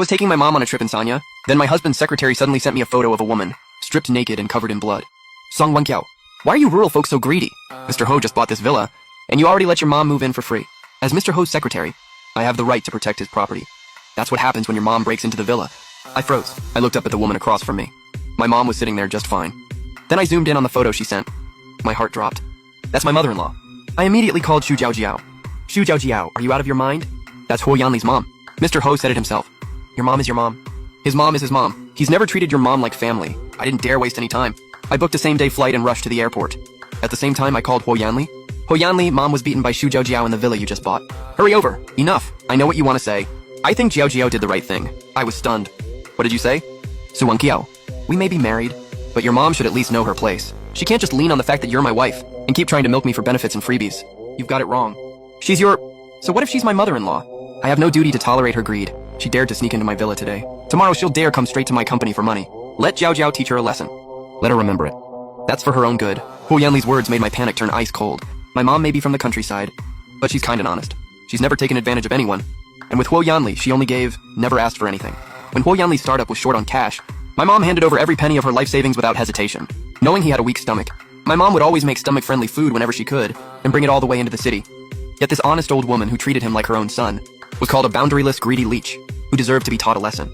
was taking my mom on a trip in Sanya. Then my husband's secretary suddenly sent me a photo of a woman, stripped naked and covered in blood. Song Wenkiao, why are you rural folks so greedy? Mr. Ho just bought this villa, and you already let your mom move in for free. As Mr. Ho's secretary, I have the right to protect his property. That's what happens when your mom breaks into the villa. I froze. I looked up at the woman across from me. My mom was sitting there just fine. Then I zoomed in on the photo she sent. My heart dropped. That's my mother-in-law. I immediately called Xu Jiaojiao. Xu Jiaojiao, are you out of your mind? That's Huo Yanli's mom. Mr. Ho said it himself. Your mom is your mom. His mom is his mom. He's never treated your mom like family. I didn't dare waste any time. I booked a same-day flight and rushed to the airport. At the same time, I called Huo Yanli. Huo Yanli, mom was beaten by Xu Jiaojiao in the villa you just bought. Hurry over. Enough. I know what you want to say. I think Jiaojiao did the right thing. I was stunned. What did you say? Su Wenkiao, we may be married, but your mom should at least know her place. She can't just lean on the fact that you're my wife and keep trying to milk me for benefits and freebies. You've got it wrong. She's your... So what if she's my mother-in-law? I have no duty to tolerate her greed. She dared to sneak into my villa today. Tomorrow she'll dare come straight to my company for money. Let Jiaojiao teach her a lesson. Let her remember it. That's for her own good. Huo Yanli's words made my panic turn ice cold. My mom may be from the countryside, but she's kind and honest. She's never taken advantage of anyone. And with Huo Yanli, she only gave, never asked for anything. When Huo Yanli's startup was short on cash, my mom handed over every penny of her life savings without hesitation. Knowing he had a weak stomach, my mom would always make stomach-friendly food whenever she could and bring it all the way into the city. Yet this honest old woman who treated him like her own son was called a boundaryless, greedy leech who deserved to be taught a lesson.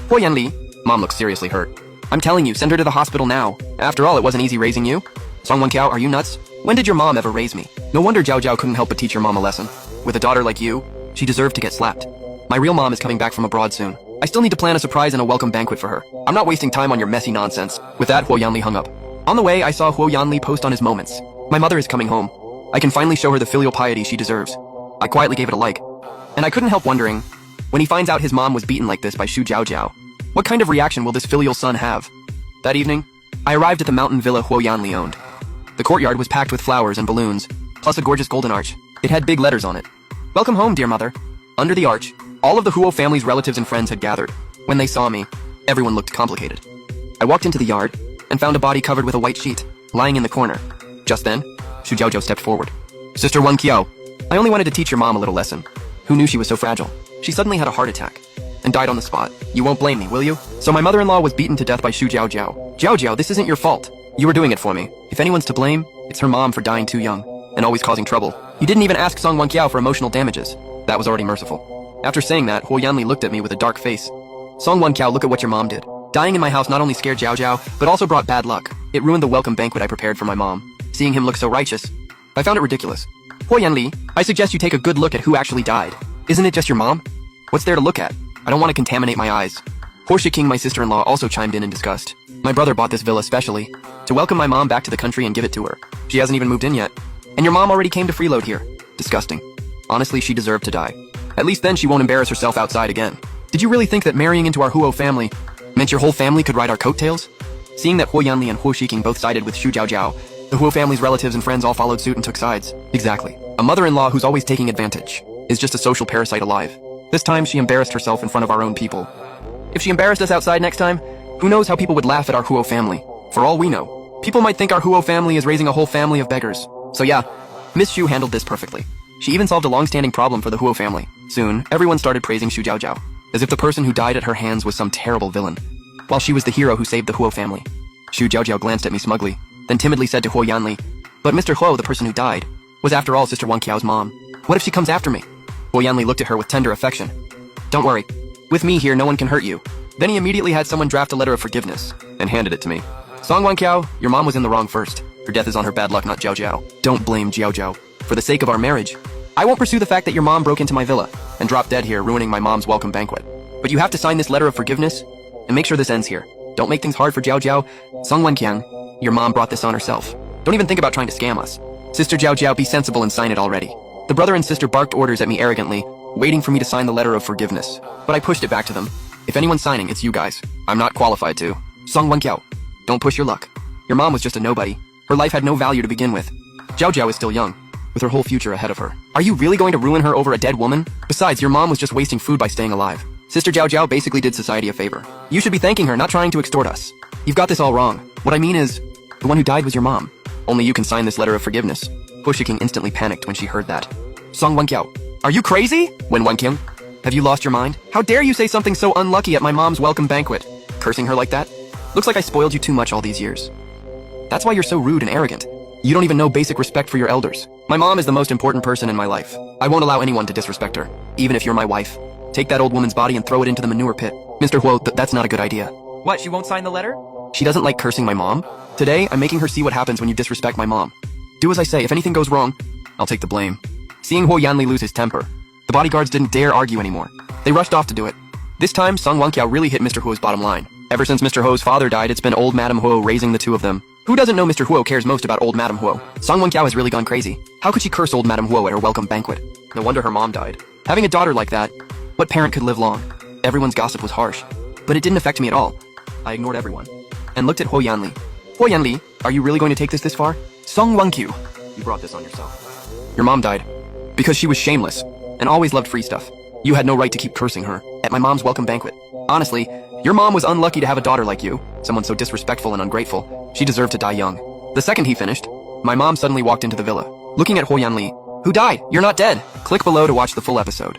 Huo Yanli, mom looks seriously hurt. I'm telling you, send her to the hospital now. After all, it wasn't easy raising you. Song Wenkiao, are you nuts? When did your mom ever raise me? No wonder Jiaojiao couldn't help but teach your mom a lesson. With a daughter like you, she deserved to get slapped. My real mom is coming back from abroad soon. I still need to plan a surprise and a welcome banquet for her. I'm not wasting time on your messy nonsense. With that, Huo Yanli hung up. On the way, I saw Huo Yanli post on his moments. My mother is coming home. I can finally show her the filial piety she deserves. I quietly gave it a like. And I couldn't help wondering, when he finds out his mom was beaten like this by Xu Jiaojiao, what kind of reaction will this filial son have? That evening, I arrived at the mountain villa Huo Yanli owned. The courtyard was packed with flowers and balloons, plus a gorgeous golden arch. It had big letters on it. Welcome home, dear mother. Under the arch, all of the Huo family's relatives and friends had gathered. When they saw me, everyone looked complicated. I walked into the yard and found a body covered with a white sheet, lying in the corner. Just then, Xu Jiaojiao stepped forward. Sister Wenkiao, I only wanted to teach your mom a little lesson. Who knew she was so fragile? She suddenly had a heart attack and died on the spot. You won't blame me, will you? So my mother-in-law was beaten to death by Xu Jiaojiao. Jiaojiao, this isn't your fault. You were doing it for me. If anyone's to blame, it's her mom for dying too young and always causing trouble. You didn't even ask Song Wenkiao for emotional damages. That was already merciful. After saying that, Huo Yanli looked at me with a dark face. Song Wenkiao, look at what your mom did. Dying in my house not only scared Jiaojiao, but also brought bad luck. It ruined the welcome banquet I prepared for my mom. Seeing him look so righteous, I found it ridiculous. Huo Yanli, I suggest you take a good look at who actually died. Isn't it just your mom? What's there to look at? I don't want to contaminate my eyes. Huo Shiking, my sister-in-law, also chimed in disgust. My brother bought this villa specially to welcome my mom back to the country and give it to her. She hasn't even moved in yet. And your mom already came to freeload here. Disgusting. Honestly, she deserved to die. At least then she won't embarrass herself outside again. Did you really think that marrying into our Huo family meant your whole family could ride our coattails? Seeing that Huo Yanli and Huo Shiking both sided with Xu Jiaojiao, the Huo family's relatives and friends all followed suit and took sides. Exactly. A mother-in-law who's always taking advantage is just a social parasite alive. This time she embarrassed herself in front of our own people. If she embarrassed us outside next time, who knows how people would laugh at our Huo family. For all we know, people might think our Huo family is raising a whole family of beggars. So yeah, Miss Xu handled this perfectly. She even solved a long-standing problem for the Huo family. Soon, everyone started praising Xu Jiaojiao, as if the person who died at her hands was some terrible villain, while she was the hero who saved the Huo family. Xu Jiaojiao glanced at me smugly, then timidly said to Huo Yanli, but Mr. Huo, the person who died, was after all Sister Wenkiao's mom. What if she comes after me? Huo Yanli looked at her with tender affection. Don't worry. With me here, no one can hurt you. Then he immediately had someone draft a letter of forgiveness and handed it to me. Song Wenkiao, your mom was in the wrong first. Her death is on her bad luck, not Jiaojiao. Don't blame Jiaojiao. For the sake of our marriage, I won't pursue the fact that your mom broke into my villa and dropped dead here, ruining my mom's welcome banquet. But you have to sign this letter of forgiveness and make sure this ends here. Don't make things hard for Jiaojiao. Song Wenkiang, your mom brought this on herself. Don't even think about trying to scam us. Sister Jiaojiao, be sensible and sign it already. The brother and sister barked orders at me arrogantly, waiting for me to sign the letter of forgiveness. But I pushed it back to them. If anyone's signing, it's you guys. I'm not qualified to. Song Wenkiao, don't push your luck. Your mom was just a nobody. Her life had no value to begin with. Jiaojiao is still young, with her whole future ahead of her. Are you really going to ruin her over a dead woman? Besides, your mom was just wasting food by staying alive. Sister Jiaojiao basically did society a favor. You should be thanking her, not trying to extort us. You've got this all wrong. What I mean is, the one who died was your mom. Only you can sign this letter of forgiveness. Huo Shiking instantly panicked when she heard that. Song Wenkiao, are you crazy? Wen Wenqiang, Have you lost your mind? How dare you say something so unlucky at my mom's welcome banquet? Cursing her like that? Looks like I spoiled you too much all these years. That's why you're so rude and arrogant. You don't even know basic respect for your elders. My mom is the most important person in my life. I won't allow anyone to disrespect her, even if you're my wife. Take that old woman's body and throw it into the manure pit. Mr. Huo, that's not a good idea. What, she won't sign the letter? She doesn't like cursing my mom. Today, I'm making her see what happens when you disrespect my mom. Do as I say. If anything goes wrong, I'll take the blame. Seeing Huo Yanli lose his temper, the bodyguards didn't dare argue anymore. They rushed off to do it. This time, Song Wanqiao really hit Mr. Huo's bottom line. Ever since Mr. Huo's father died, it's been old Madame Huo raising the two of them. Who doesn't know Mr. Huo cares most about old Madame Huo? Song Wanqiao has really gone crazy. How could she curse old Madame Huo at her welcome banquet? No wonder her mom died. Having a daughter like that, what parent could live long? Everyone's gossip was harsh, but it didn't affect me at all. I ignored everyone and looked at Huo Yanli. Huo Yanli, are you really going to take this far? Song Wanqiao, you brought this on yourself. Your mom died because she was shameless and always loved free stuff. You had no right to keep cursing her at my mom's welcome banquet. Honestly, your mom was unlucky to have a daughter like you, someone so disrespectful and ungrateful. She deserved to die young. The second he finished, my mom suddenly walked into the villa, looking at Huo Yanli. Who died? You're not dead. Click below to watch the full episode.